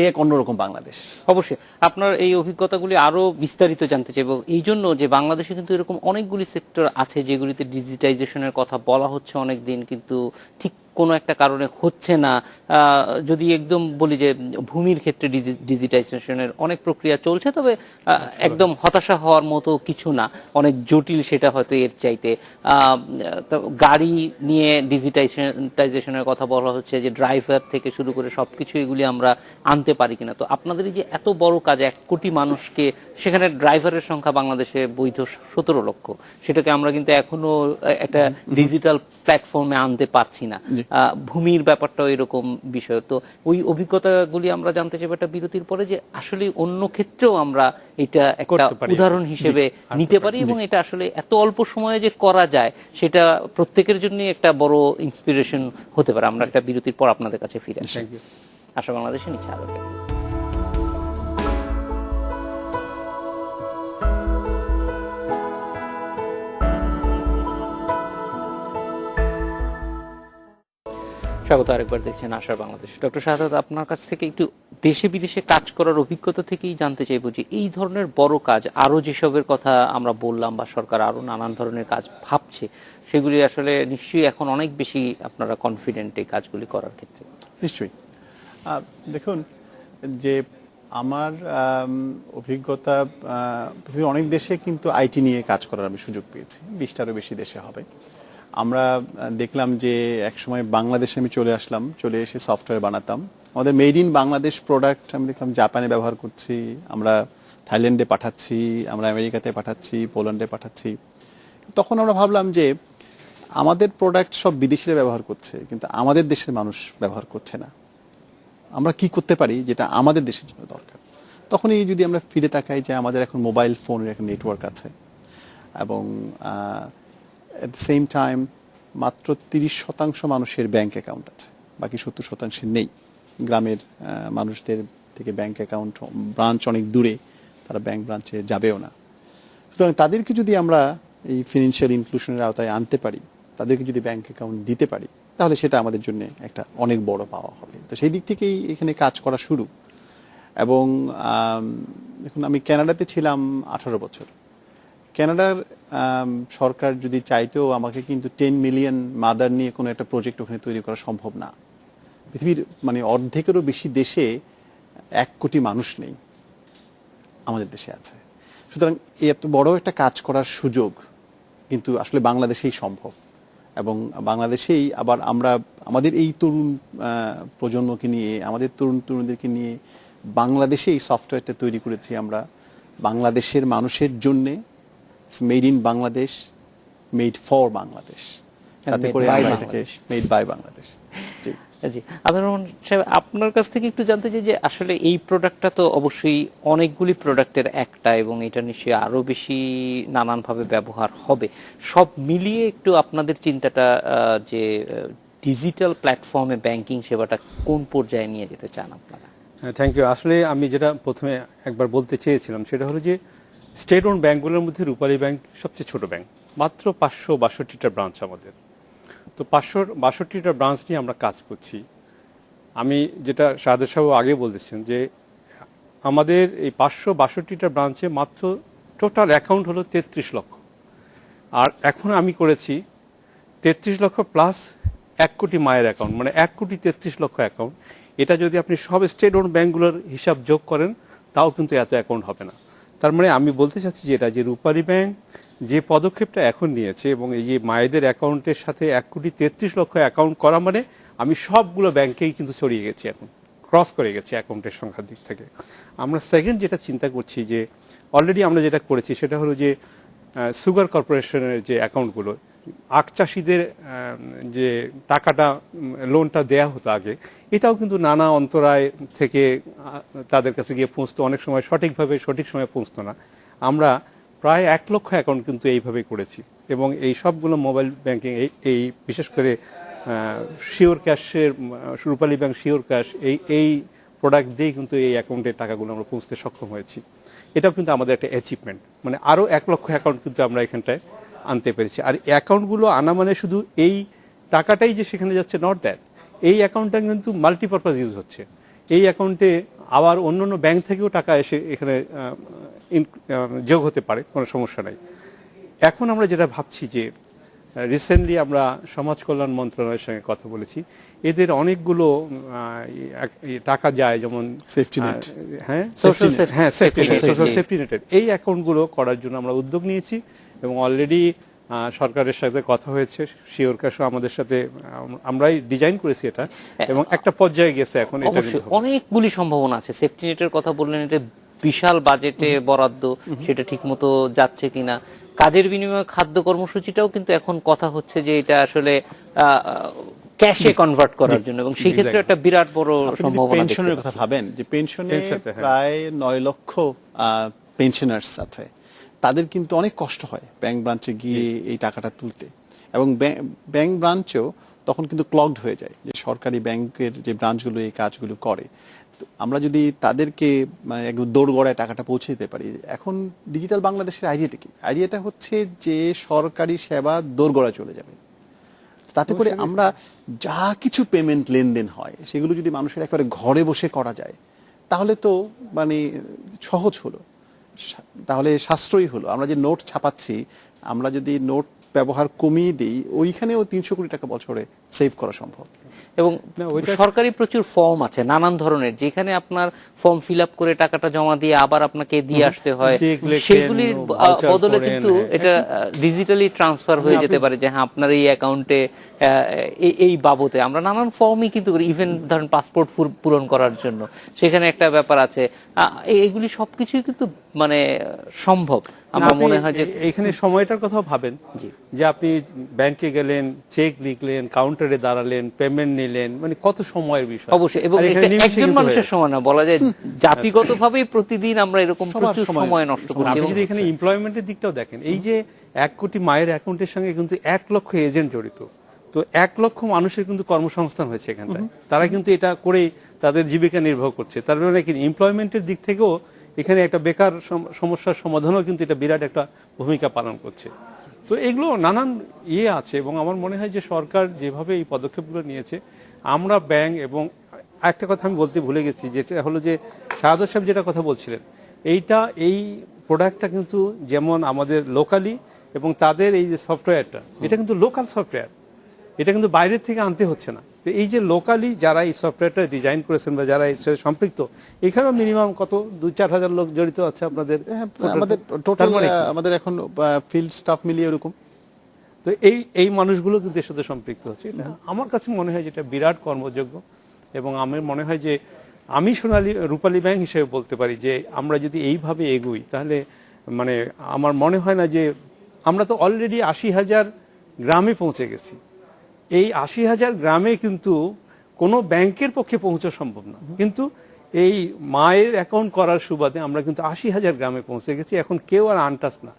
এক অন্যরকম বাংলাদেশ। অবশ্যই আপনার এই অভিজ্ঞতাগুলি আরো বিস্তারিত জানতে চাইব, এই জন্য যে বাংলাদেশে কিন্তু এরকম অনেকগুলি সেক্টর আছে যেগুলিতে ডিজিটাইজেশনের কথা বলা হচ্ছে অনেক দিন, কিন্তু ঠিক কোনো একটা কারণে হচ্ছে না। যদি একদম বলি যে ভূমির ক্ষেত্রে ডিজিটাইজেশনের অনেক প্রক্রিয়া চলছে, তবে একদম হতাশা হওয়ার মতো কিছু না, অনেক জটিল সেটা হয়তো এর চাইতে। গাড়ি নিয়ে ডিজিটাইজেশনের কথা বলা হচ্ছে যে ড্রাইভার থেকে শুরু করে সবকিছু এগুলি আমরা আনতে পারি কিনা। তো আপনাদের এই যে এত বড় কাজ, 1 কোটি মানুষকে, সেখানে ড্রাইভারের সংখ্যা বাংলাদেশে বৈধ 17 লক্ষ, সেটাকে আমরা কিন্তু এখনো একটা ডিজিটাল প্ল্যাটফর্মে আনতে পারছি না। ভূমির ব্যাপারটাও এরকম বিষয়। তো ওই অভিজ্ঞতাগুলি আমরা জানতে চাইব একটা বিরতির পরে, যে আসলে অন্য ক্ষেত্রেও আমরা এটা একটা উদাহরণ হিসেবে নিতে পারি, এবং এটা আসলে এত অল্প সময়ে যে করা যায় সেটা প্রত্যেকের জন্য একটা বড় ইন্সপিরেশন হতে পারে। আমরা একটা বিরতির পর আপনাদের কাছে ফিরে আসি। আশা বাংলাদেশে নিচে আরো স্বাগত আরেকবার, দেখছেন আশার বাংলাদেশ। ডক্টর শাহাদাত, আপনার কাছ থেকে একটু দেশে বিদেশে কাজ করার অভিজ্ঞতা থেকেই জানতে চাইবো যে এই ধরনের বড় কাজ, আরো যেসবের কথা আমরা বললাম বা সরকার আরো নানান ধরনের কাজ ভাবছে, সেগুলি আসলে নিশ্চয়ই এখন অনেক বেশি আপনারা কনফিডেন্ট এই কাজগুলি করার ক্ষেত্রে। নিশ্চয়ই। দেখুন, যে আমার অভিজ্ঞতা, পৃথিবীর অনেক দেশে কিন্তু আইটি নিয়ে কাজ করার আমি সুযোগ পেয়েছি, 20টারও বেশি দেশে হবে। আমরা দেখলাম যে একসময় বাংলাদেশে আমি চলে এসে সফটওয়্যার বানাতাম। আমাদের মেড ইন বাংলাদেশ প্রোডাক্ট আমি দেখলাম জাপানে ব্যবহার করছি, আমরা থাইল্যান্ডে পাঠাচ্ছি, আমরা আমেরিকাতে পাঠাচ্ছি, পোল্যান্ডে পাঠাচ্ছি। তখন আমরা ভাবলাম যে আমাদের প্রোডাক্ট সব বিদেশিরা ব্যবহার করছে, কিন্তু আমাদের দেশের মানুষ ব্যবহার করছে না। আমরা কি করতে পারি যেটা আমাদের দেশের জন্য দরকার। তখনই যদি আমরা ফিরে তাকাই যে আমাদের এখন মোবাইল ফোনের একটা নেটওয়ার্ক আছে, এবং at the same time মাত্র 30% মানুষের ব্যাংক অ্যাকাউন্ট আছে, বাকি 70% নেই। গ্রামের মানুষদের থেকে ব্যাংক অ্যাকাউন্ট, ব্রাঞ্চ অনেক দূরে, তারা ব্যাংক ব্রাঞ্চে যাবেও না। সুতরাং তাদেরকে যদি আমরা এই ফিনান্সিয়াল ইনক্লুশনের আওতায় আনতে পারি, তাদেরকে যদি ব্যাংক অ্যাকাউন্ট দিতে পারি, তাহলে সেটা আমাদের জন্য একটা অনেক বড় পাওয়া হবে। তো সেই দিক থেকেই এখানে কাজ করা শুরু। এবং দেখুন, আমি কানাডাতে ছিলাম 18 বছর। কানাডার সরকার যদি চাইতেও আমাকে কিন্তু 10 মিলিয়ন মাদার নিয়ে কোনো একটা প্রজেক্ট ওখানে তৈরি করা সম্ভব না। পৃথিবীর মানে অর্ধেকেরও বেশি দেশে 1 কোটি মানুষ নেই, আমাদের দেশে আছে। সুতরাং এত বড় একটা কাজ করার সুযোগ কিন্তু আসলে বাংলাদেশেই সম্ভব, এবং বাংলাদেশেই আবার আমরা আমাদের এই তরুণ প্রজন্মকে নিয়ে, আমাদের তরুণীদেরকে নিয়ে বাংলাদেশে এই সফটওয়্যারটা তৈরি করেছি আমরা বাংলাদেশের মানুষের জন্যে। Made in Bangladesh, made for Bangladesh, তাতে করে আমরা এটাকে মেড বাই বাংলাদেশ। জি জি, আব্দুর রহমান সাহেব, আপনার কাছ থেকে একটু জানতে চাই যে আসলে এই প্রোডাক্টটা তো অবশ্যই অনেকগুলি প্রোডাক্টের একটা, এবং এটা নিশ্চয়ই আরো বেশি নানানভাবে ব্যবহার হবে। সব মিলিয়ে একটু আপনাদের চিন্তাটা, যে ডিজিটাল প্ল্যাটফর্মে ব্যাংকিং সেবাটা কোন পর্যায়ে নিয়ে যেতে চান আপনারা? Thank you. আসলে আমি যেটা প্রথমে একবার বলতে চেয়েছিলাম সেটা হলো যে স্টেট ওন ব্যাংকগুলোর মধ্যে রূপালী ব্যাংক সবচেয়ে ছোট ব্যাংক, মাত্র 562টা ব্রাঞ্চ আমাদের। তো 562টা ব্রাঞ্চ নিয়ে আমরা কাজ করছি। আমি যেটা শাহাদাত সাহেব আগে বলতেছেন যে আমাদের এই 562টা ব্রাঞ্চে মাত্র টোটাল অ্যাকাউন্ট হলো 33 লক্ষ, আর এখন আমি করেছি 33 লক্ষ প্লাস 1 কোটি মায়ের অ্যাকাউন্ট, মানে 1 কোটি 33 লক্ষ অ্যাকাউন্ট। এটা যদি আপনি সব স্টেট ওন ব্যাঙ্কগুলোর হিসাব যোগ করেন তাও কিন্তু এত অ্যাকাউন্ট হবে না। তার মানে আমি বলতে চাচ্ছি যে এটা যে রূপালী ব্যাংক যে পদক্ষেপটা এখন নিয়েছে এবং এই যে মায়েদের অ্যাকাউন্টের সাথে 1 কোটি 33 লক্ষ অ্যাকাউন্ট করা, মানে আমি সবগুলো ব্যাংকেই কিন্তু ছড়িয়ে গেছি, এখন ক্রস করে গেছি অ্যাকাউন্টের সংখ্যার দিক থেকে। আমরা সেকেন্ড যেটা চিন্তা করছি যে অলরেডি আমরা যেটা করেছি সেটা হলো যে সুগার কর্পোরেশনের যে অ্যাকাউন্টগুলো, আখ চাষিদের যে টাকাটা লোনটা দেয়া হতো আগে, এটাও কিন্তু নানা অন্তরায় থেকে তাদের কাছে গিয়ে পৌঁছতো, অনেক সময় সঠিকভাবে সঠিক সময়ে পৌঁছতো না। আমরা প্রায় 1 লক্ষ অ্যাকাউন্ট কিন্তু এইভাবে করেছি এবং এই সবগুলো মোবাইল ব্যাংকিং এই বিশেষ করে শিওর ক্যাশের, রূপালী ব্যাংক শিওর ক্যাশ এই প্রোডাক্ট দিয়েই কিন্তু এই অ্যাকাউন্টের টাকাগুলো আমরা পৌঁছতে সক্ষম হয়েছি। এটাও কিন্তু আমাদের একটা অ্যাচিভমেন্ট, মানে আরও 1 লক্ষ অ্যাকাউন্ট কিন্তু আমরা এখানটায় আনতে পেরেছি। আর অ্যাকাউন্টগুলো আনা মানে শুধু এই টাকাটাই যে সেখানে যাচ্ছে, নট দ্যাট, এই অ্যাকাউন্টটা কিন্তু মাল্টিপারপাস ইউজ হচ্ছে। এই অ্যাকাউন্টে আবার অন্য ব্যাংক থেকেও টাকা এসে এখানে যোগ হতে পারে, কোনো সমস্যা নাই। এখন আমরা যেটা ভাবছি যে রিসেন্টলি আমরা সমাজ কল্যাণ মন্ত্রণালয়ের সঙ্গে কথা বলেছি, এদের অনেকগুলো টাকা যায়, যেমন সেফটি নেট, সোশ্যাল সেফটি নেটের এই অ্যাকাউন্টগুলো করার জন্য আমরা উদ্যোগ নিয়েছি এবং অলরেডি সরকারের সাথে কথা হয়েছে। শিওর ক্যাশও আমাদের সাথে, আমরাই ডিজাইন করেছি এটা এবং একটা পর্যায়ে গেছে এখন। এটা অনেকগুলি সম্ভাবনা আছে। সেফটি নেটের কথা বললেন, এটা বিশাল বাজেটে বরাদ্দ, সেটা ঠিকমতো যাচ্ছে কিনা। কাজের বিনিময়ে খাদ্য কর্মসূচিটাও কিন্তু এখন কথা হচ্ছে যে এটা আসলে ক্যাশে কনভার্ট করার জন্য, এবং সেই ক্ষেত্রে একটা বিরাট বড় সম্ভাবনা। পেনশনের কথা ভাবেন যে পেনশনে প্রায় 9 লক্ষ পেনশনার্স আছে, তাদের কিন্তু অনেক কষ্ট হয় ব্যাংক ব্রাঞ্চে গিয়ে এই টাকাটা তুলতে, এবং ব্যাংক ব্রাঞ্চেও তখন কিন্তু ক্লগড হয়ে যায় যে সরকারি ব্যাংকের যে ব্রাঞ্চগুলো এই কাজগুলো করে। আমরা যদি তাদেরকে মানে একদম দোরগড়ায় টাকাটা পৌঁছে দিতে পারি। এখন ডিজিটাল বাংলাদেশের আইডিয়াটা কি? আইডিয়াটা হচ্ছে যে সরকারি সেবা দোরগড়ায় চলে যাবে, তাতে করে আমরা যা কিছু পেমেন্ট লেনদেন হয় সেগুলো যদি মানুষের একেবারে ঘরে বসে করা যায়, তাহলে তো মানে সহজ হলো, তাহলে সাশ্রয়ী হলো। আমরা যে নোট ছাপাচ্ছি, আমরা যদি নোট ব্যবহার কমিয়ে দিই, ওইখানেও 300 কোটি টাকা বছরে সেভ করা সম্ভব। এবং সরকারি প্রচুর ফর্ম আছে নানান ধরনের, যেখানে আপনার ফর্ম ফিল আপ করে টাকাটা জমা দিয়ে আবার আপনাকে দিয়ে আসতে হয়, সেগুলির বদলে কিন্তু এটা ডিজিটালি ট্রান্সফার হয়ে যেতে পারে যে হ্যাঁ আপনার এই অ্যাকাউন্টে এই বাবদে। আমরা নানান ফর্মই কিন্তু করি, ইভেন ধরেন পাসপোর্ট পূরণ করার জন্য সেখানে একটা ব্যাপার আছে। এইগুলি সবকিছুই কিন্তু মানে সম্ভব। আমার মনে হয় যে এখানে সময়টার কথা ভাবেন যে আপনি ব্যাংকে গেলেন, চেক লিখলেন, কাউন্টারে দাঁড়ালেন, পেমেন্ট নিলেন, মানে কত সময়ের বিষয়। অবশ্যই, এবং একজন মানুষের সময় না, বলা যায় জাতিগতভাবেই প্রতিদিন আমরা এরকম প্রচুর সময় নষ্ট করি। আপনি যদি এখানে এমপ্লয়মেন্টের দিকটাও দেখেন, এই যে 1 কোটি মায়ের অ্যাকাউন্টের সঙ্গে কিন্তু 1 লক্ষ এজেন্ট জড়িত, তো 1 লক্ষ মানুষের কিন্তু কর্মসংস্থান হয়েছে এখানটায়। তারা কিন্তু এটা করেই তাদের জীবিকা নির্বাহ করছে। তার মানে কি এমপ্লয়মেন্টের দিক থেকেও এখানে একটা বেকার সমস্যার সমাধানও কিন্তু এটা বিরাট একটা ভূমিকা পালন করছে। তো এগুলো নানান আছে, এবং আমার মনে হয় যে সরকার যেভাবে এই পদক্ষেপগুলো নিয়েছে, আমরা ব্যাংক এবং একটা কথা আমি বলতে ভুলে গেছি, যেটা হলো যে শাহাদত সাহেব যেটা কথা বলছিলেন, এই প্রোডাক্টটা কিন্তু যেমন আমাদের লোকালি, এবং তাদের এই যে সফটওয়্যারটা, এটা কিন্তু লোকাল সফটওয়্যার, এটা কিন্তু বাইরের থেকে আনতে হচ্ছে না। তো এই যে লোকালি যারা এই সফটওয়্যারটা ডিজাইন করেছেন বা যারা এর সাথে সম্পৃক্ত, এখানেও মিনিমাম কত 2-4 হাজার লোক জড়িত আছে আপনাদের। আমাদের টোটাল আমাদের এখন ফিল্ড স্টাফ মিলিয়ে এরকম। তো এই মানুষগুলো কিন্তু এর সাথে সম্পৃক্ত হচ্ছে। আমার কাছে মনে হয় যেটা বিরাট কর্মযোগ্য, এবং আমার মনে হয় যে আমি রূপালী ব্যাংক হিসেবে বলতে পারি যে আমরা যদি এইভাবে এগোই, তাহলে মানে আমার মনে হয় না যে আমরা তো অলরেডি 80,000 গ্রামে পৌঁছে গেছি। এই 80,000 গ্রামে কিন্তু কোনো ব্যাংকের পক্ষে পৌঁছা সম্ভব না, কিন্তু এই মায়ের অ্যাকাউন্ট করার সুবাদে আমরা কিন্তু 80,000 গ্রামে পৌঁছে গেছি। এখন কেউ আর আনটাচ না,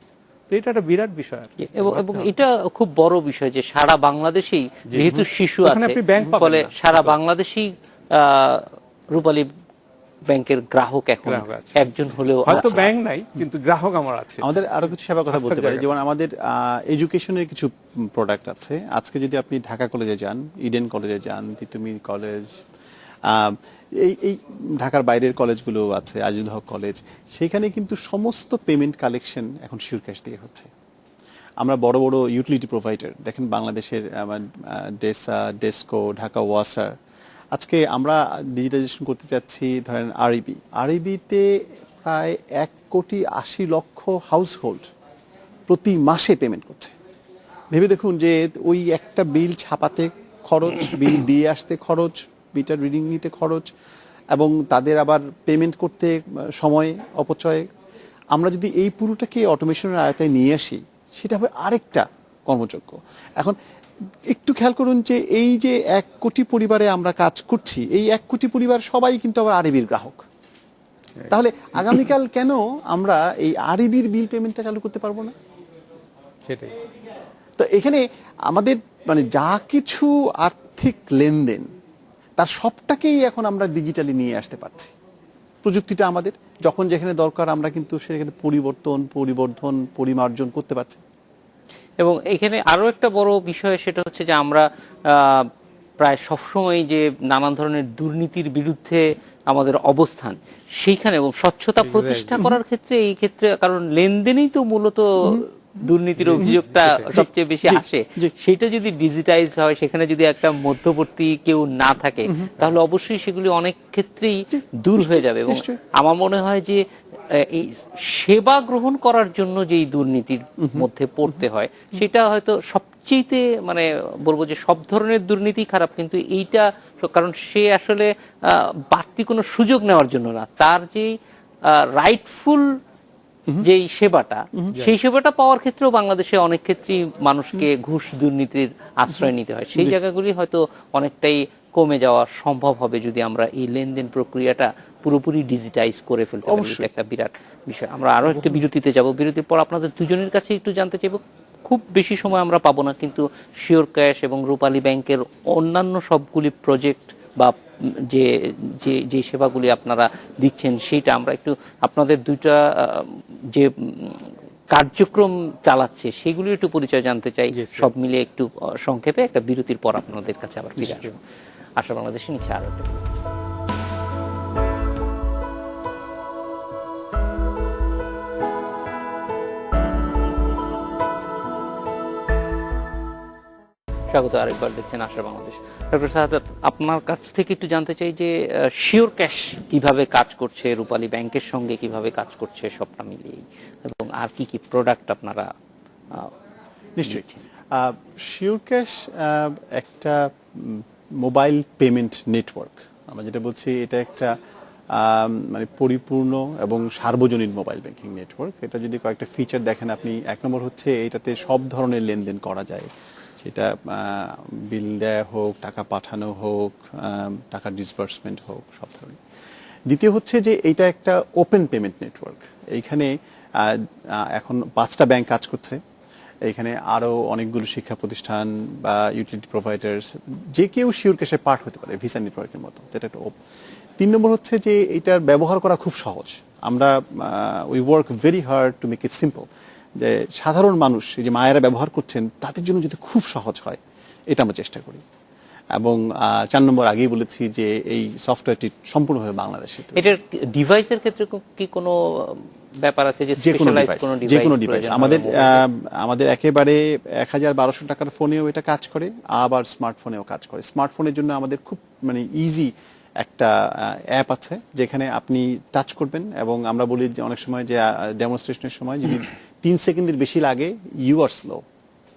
তো এটা একটা বিরাট বিষয়। এবং এটা খুব বড় বিষয় যে সারা বাংলাদেশেই যেহেতু শিশু আছে, ফলে সারা বাংলাদেশেই রূপালী ব্যাংকের গ্রাহক এখন একজন হলেও হয়তো ব্যাংক নাই, কিন্তু গ্রাহক আমার আছে। আমাদের আরো কিছু সেবা কথা বলতে পারি, যেমন আমাদের এডুকেশনের কিছু প্রোডাক্ট আছে। আজকে যদি আপনি ঢাকা কলেজে যান, ইডেন কলেজে যান, তিতুমির কলেজ, এই এই ঢাকার বাইরের কলেজগুলো আছে, আজিজুল হক কলেজ, সেখানে কিন্তু সমস্ত পেমেন্ট কালেকশন এখন শিওর ক্যাশ দিয়ে হচ্ছে। আমরা বড় বড় ইউটিলিটি প্রোভাইডার দেখেন বাংলাদেশের ডেসা, ডেসকো, ঢাকা ওয়াসার, আজকে আমরা ডিজিটাইজেশন করতে চাচ্ছি ধরেন আরইবিতে প্রায় 1,80,00,000 হাউসহোল্ড প্রতি মাসে পেমেন্ট করছে। ভেবে দেখুন যে ওই একটা বিল ছাপাতে খরচ, বিল দিয়ে আসতে খরচ, মিটার রিডিং নিতে খরচ, এবং তাদের আবার পেমেন্ট করতে সময় অপচয়। আমরা যদি এই পুরোটাকে অটোমেশনের আয়তায় নিয়ে আসি, সেটা হবে আরেকটা কর্মযোগ্য। এখন একটু খেয়াল করুন যে এই যে 1 কোটি পরিবারে আমরা কাজ করছি, এই 1 কোটি পরিবার সবাই কিন্তু আবার আরইবির গ্রাহক। তাহলে আগামীকাল কেন আমরা এই আরইবির বিল পেমেন্টটা চালু করতে পারবো না? সেটাই। তো এখানে আমাদের মানে যা কিছু আর্থিক লেনদেন তার সবটাকেই এখন আমরা ডিজিটালি নিয়ে আসতে পারছি। প্রযুক্তিটা আমাদের যখন যেখানে দরকার আমরা কিন্তু সেখানে পরিবর্ধন পরিমার্জন করতে পারছি। এবং এখানে আরো একটা বড় বিষয়, সেটা হচ্ছে যে আমরা প্রায় সবসময় যে নানান ধরনের দুর্নীতির বিরুদ্ধে আমাদের অবস্থান, সেইখানে এবং স্বচ্ছতা প্রতিষ্ঠা করার ক্ষেত্রে, এই ক্ষেত্রে কারণ লেনদেনই তো মূলত দুর্নীতির অভিযোগটা সবচেয়ে বেশি আসে, সেটা যদি ডিজিটাইজ হয়, সেখানে যদি একটা মধ্যবর্তী কেউ না থাকে, তাহলে অবশ্যই সেগুলি অনেক ক্ষেত্রেই দূর হয়ে যাবে। এবং আমার মনে হয় যে এই সেবা গ্রহণ করার জন্য যেই দুর্নীতির মধ্যে পড়তে হয়, সেটা হয়তো সবচেয়ে মানে বলবো যে সব ধরনের দুর্নীতি খারাপ, কিন্তু এইটা কারণ সে আসলে বাড়তি কোনো সুযোগ নেওয়ার জন্য না, তার যে রাইটফুল যেই সেবাটা, সেই সেবাটা পাওয়ার ক্ষেত্রেও বাংলাদেশে অনেক ক্ষেত্রেই মানুষকে ঘুষ দুর্নীতির আশ্রয় নিতে হয়। সেই জায়গাগুলি হয়তো অনেকটাই কমে যাওয়া সম্ভব হবে যদি আমরা এই লেনদেন প্রক্রিয়াটা পুরোপুরি ডিজিটাইজ করে ফেলতে পারি। এটা একটা বিরাট বিষয়। আমরা আরো একটা বিরতিতে যাব, বিরতির পর আপনাদের দুজনের কাছে একটু জানতে চাইব, খুব বেশি সময় আমরা পাবো না, কিন্তু শিওর ক্যাশ এবং রূপালী ব্যাংকের অন্যান্য সবগুলি প্রজেক্ট বা যে যে যে সেবাগুলি আপনারা দিচ্ছেন, সেইটা আমরা একটু আপনাদের দুইটা যে কার্যক্রম চালাচ্ছে সেগুলির একটু পরিচয় জানতে চাই, সব মিলিয়ে একটু সংক্ষেপে। একটা বিরতির পর আপনাদের কাছে আবার ফিরে আসবো। আশা বাংলাদেশে নিচ্ছে আরো একটা বিরতি। স্বাগত আরেকবার, দেখছেন আশা বাংলাদেশ। ডক্টর সাহাদাত, আপনার কাছ থেকে একটু জানতে চাই যে শিওর ক্যাশ কিভাবে কাজ করছে, রূপালী ব্যাংকের সঙ্গে কিভাবে কাজ করছে, সবটা মিলিয়ে, এবং আর কি কি প্রোডাক্ট আপনারা নিশ্চয়ই। শিওর ক্যাশ একটা মোবাইল পেমেন্ট নেটওয়ার্ক। আমরা যেটা বলছি, এটা একটা মানে পরিপূর্ণ এবং সার্বজনীন মোবাইল ব্যাংকিং নেটওয়ার্ক। এটা যদি কয়েকটা ফিচার দেখেন আপনি, 1 নম্বর হচ্ছে এটাতে সব ধরনের লেনদেন করা যায়, সেটা বিল দেয়া হোক, টাকা পাঠানো হোক, টাকা ডিসবার্সমেন্ট হোক, সব ধরনের। দ্বিতীয় হচ্ছে যে এটা একটা ওপেন পেমেন্ট নেটওয়ার্ক। এইখানে এখন 5টা ব্যাংক কাজ করছে, এইখানে আরও অনেকগুলো শিক্ষা প্রতিষ্ঠান বা ইউটিলিটি প্রোভাইডার্স, যে কেউ শিওর ক্যাশে পার্ট হতে পারে, ভিসা নেটওয়ার্কের মতো। এটা একটা 3 নম্বর হচ্ছে যে এটার ব্যবহার করা খুব সহজ। আমরা we work very hard to make it simple, যে সাধারণ মানুষ, এই যে মায়েরা ব্যবহার করছেন, তাদের জন্য যদি খুব সহজ হয়, এটা আমরা চেষ্টা করি। এবং 4 নম্বর আগেই বলেছি যে এই সফটওয়্যারটি সম্পূর্ণভাবে বাংলাদেশে। এটার ডিভাইসের ক্ষেত্রে কি কোনো ব্যাপার আছে যে স্পেশালাইজড কোনো ডিভাইস? যে কোনো ডিভাইস আমাদের একেবারে 1,1200 টাকার ফোনেও এটা কাজ করে, আবার স্মার্টফোনেও কাজ করে। স্মার্টফোনের জন্য আমাদের খুব মানে ইজি একটা অ্যাপ আছে, যেখানে আপনি টাচ করবেন, এবং আমরা বলি যে অনেক সময় যে ডেমনস্ট্রেশনের সময় যদি 3 সেকেন্ডের বেশি লাগে, ইউ আর স্লো,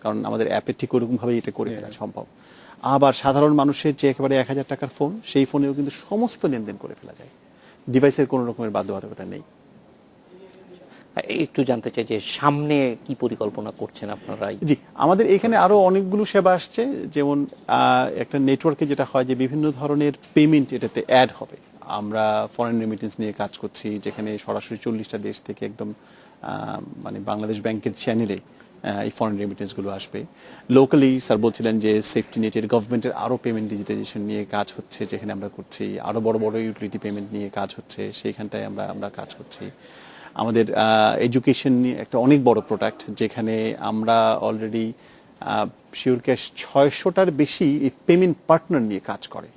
কারণ আমাদের অ্যাপে ঠিক ওরকমভাবেই এটা করে ফেলা সম্ভব। আবার সাধারণ মানুষের যে একেবারে 1,000 টাকার ফোন, সেই ফোনেও কিন্তু সমস্ত লেনদেন করে ফেলা যায়, ডিভাইসের কোনো রকমের বাধ্যবাধকতা নেই। একটু জানতে চাই যে সামনে কি পরিকল্পনা করছেন আপনারা? জি, আমাদের এখানে আরো অনেকগুলো সেবা আসছে, যেমন একটা নেটওয়ার্কে যেটা হয় যে বিভিন্ন ধরনের পেমেন্ট এটাতে অ্যাড হবে। আমরা ফরেন রেমিটেন্স নিয়ে কাজ করছি, যেখানে সরাসরি 40টা দেশ থেকে একদম মানে বাংলাদেশ ব্যাংকের চ্যানেলে এই ফরেন রেমিটেন্সগুলো আসবে। লোকালি স্যার বলছিলেন যে সেফটি নেটের, গভর্নমেন্টের আরও পেমেন্ট ডিজিটাইজেশন নিয়ে কাজ হচ্ছে, যেখানে আমরা করছি। আরও বড় বড় ইউটিলিটি পেমেন্ট নিয়ে কাজ হচ্ছে, সেইখানটায় আমরা কাজ করছি। আমাদের এডুকেশন নিয়ে একটা অনেক বড় প্রোডাক্ট, যেখানে আমরা অলরেডি শিওর ক্যাশ 600টার বেশি পেমেন্ট পার্টনার নিয়ে কাজ করে।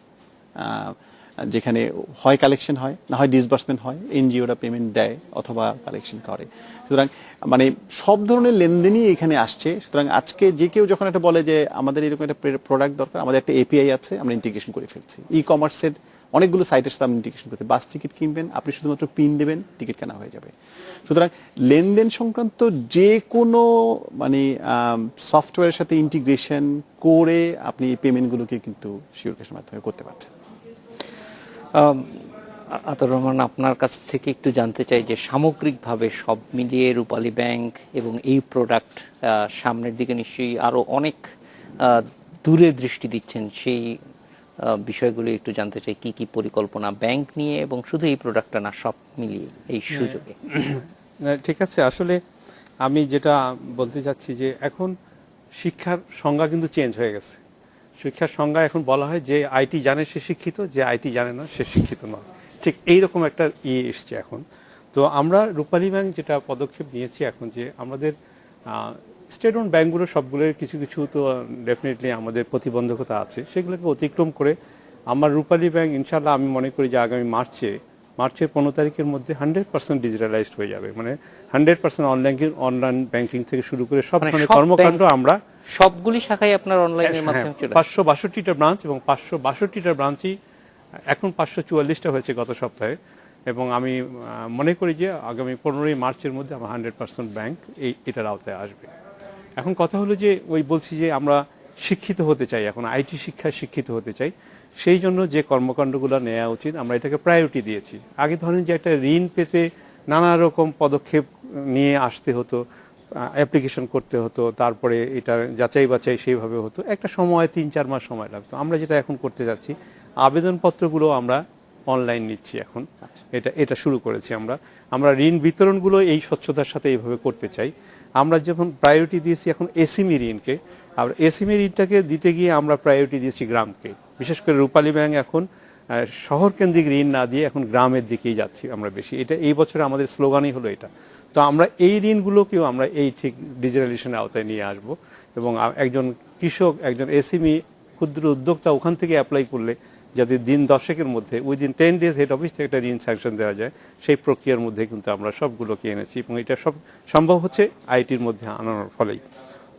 যেখানে হয় কালেকশন হয়, না হয় ডিসবার্সমেন্ট হয়, এনজিওরা পেমেন্ট দেয় অথবা কালেকশন করে। সুতরাং মানে সব ধরনের লেনদেনই এখানে আসছে। সুতরাং আজকে যে কেউ যখন একটা বলে যে আমাদের এরকম একটা প্রোডাক্ট দরকার, আমাদের একটা এপিআই আছে, আমরা ইন্টিগ্রেশন করে ফেলছি। ই কমার্সের অনেকগুলো সাইটের সাথে আমরা ইন্টিগ্রেশন করতে, বাস টিকিট কিনবেন, আপনি শুধুমাত্র পিন দেবেন, টিকিট কেনা হয়ে যাবে। সুতরাং লেনদেন সংক্রান্ত যে কোনো মানে সফটওয়্যারের সাথে ইন্টিগ্রেশন করে আপনি এই পেমেন্টগুলোকে কিন্তু শিওর ক্যাশের মাধ্যমে করতে পারছেন। আতর রহমান, আপনার কাছ থেকে একটু জানতে চাই যে সামগ্রিকভাবে সব মিলিয়ে রূপালী ব্যাংক এবং এই প্রোডাক্ট সামনের দিকে নিশ্চয়ই আরো অনেক দূরে দৃষ্টি দিচ্ছেন, সেই বিষয়গুলো একটু জানতে চাই। কি কি পরিকল্পনা ব্যাংক নিয়ে, এবং শুধু এই প্রোডাক্টটা না, সব মিলিয়ে এই সুযোগে? ঠিক আছে, আসলে আমি যেটা বলতে চাচ্ছি যে এখন শিক্ষার সংজ্ঞা কিন্তু চেঞ্জ হয়ে গেছে। শিক্ষার সংজ্ঞা এখন বলা হয় যে আইটি জানে সে শিক্ষিত, যে আইটি জানে না সে শিক্ষিত নয়। ঠিক এইরকম একটা এসছে এখন। তো আমরা রূপালী ব্যাংক যেটা পদক্ষেপ নিয়েছি এখন, যে আমাদের স্টেট ওন ব্যাংকগুলো সবগুলোর কিছু কিছু তো ডেফিনেটলি আমাদের প্রতিবন্ধকতা আছে, সেগুলোকে অতিক্রম করে আমার রূপালী ব্যাংক ইনশাল্লাহ আমি মনে করি যে আগামী মার্চের 15 তারিখের মধ্যে 100% ডিজিটালাইজড হয়ে যাবে। মানে 100% অনলাইন ব্যাংকিং থেকে শুরু করে সব ধরনের কর্মকাণ্ড আমরা সবগুলি শাখায় আপনার অনলাইনের মাধ্যমে চলে 562টা ব্রাঞ্চ, এবং 562টা ব্রাঞ্চই এখন 544টা হয়েছে গত সপ্তাহে। এবং আমি মনে করি যে আগামী 15 মার্চের মধ্যে আমার 100% ব্যাংক এটার আওতায় আসবে। এখন কথা হলো যে ওই বলছি যে আমরা শিক্ষিত হতে চাই, এখন আইটি শিক্ষায় শিক্ষিত হতে চাই, সেই জন্য যে কর্মকাণ্ডগুলো নেওয়া উচিত আমরা এটাকে প্রায়োরিটি দিয়েছি। আগে ধরেন যে একটা ঋণ পেতে নানা রকম পদক্ষেপ নিয়ে আসতে হতো, অ্যাপ্লিকেশন করতে হতো, তারপরে এটা যাচাই বাছাই সেইভাবে হতো, একটা সময় 3-4 মাস সময় লাগতো। আমরা যেটা এখন করতে যাচ্ছি, আবেদনপত্রগুলো আমরা অনলাইন নিচ্ছি এখন, এটা শুরু করেছি আমরা ঋণ বিতরণগুলো এই স্বচ্ছতার সাথে এইভাবে করতে চাই। আমরা যখন প্রায়োরিটি দিয়েছি এখন এসএমই ঋণকে, আর এসএমই ঋণটাকে দিতে গিয়ে আমরা প্রায়োরিটি দিয়েছি গ্রামকে। বিশেষ করে রূপালী ব্যাংক এখন শহর কেন্দ্রিক ঋণ না দিয়ে এখন গ্রামের দিকেই যাচ্ছি আমরা বেশি। এটা এই বছরে আমাদের স্লোগানই হলো এটা। তো আমরা এই ঋণগুলোকেও আমরা এই ঠিক ডিজিটালাইজেশনের আওতায় নিয়ে আসব, এবং একজন কৃষক, একজন এসএমই ক্ষুদ্র উদ্যোক্তা ওখান থেকে অ্যাপ্লাই করলে যাতে দিন 10 মধ্যে উইদিন 10 ডেজ হেড অফিস থেকে একটা ঋণ স্যাংশন দেওয়া যায়, সেই প্রক্রিয়ার মধ্যে কিন্তু আমরা সবগুলোকে এনেছি, এবং এটা সব সম্ভব হচ্ছে আইটির মধ্যে আনানোর ফলেই।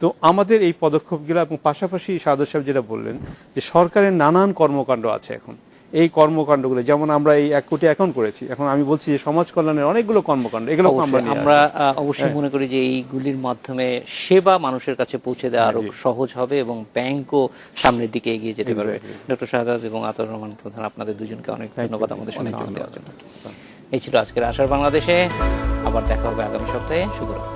তো আমাদের এই পদক্ষেপগুলো, এবং পাশাপাশি সাদর সাহেব যেটা বললেন যে সরকারের নানান কর্মকাণ্ড আছে এখন, এই কর্মকাণ্ডগুলো যেমন আমরা এই 1 কোটি অ্যাকাউন্ট করেছি, এখন আমি বলছি যে সমাজ কল্যাণের অনেকগুলো কর্মকাণ্ড, এগুলো আমরা অবশ্যই মনে করি যে এইগুলির মাধ্যমে সেবা মানুষের কাছে পৌঁছে দেওয়া আরো সহজ হবে, এবং ব্যাংকও সামনের দিকে এগিয়ে যেতে পারবে। ডক্টর শাহাদাত এবং আতর রহমান প্রধান, আপনাদের দুজনকে অনেক ধন্যবাদ আমাদের সঙ্গে দেওয়ার জন্য। এই ছিল আজকের আশার বাংলাদেশে। আবার দেখা হবে আগামী সপ্তাহে। শুভরাত্রি।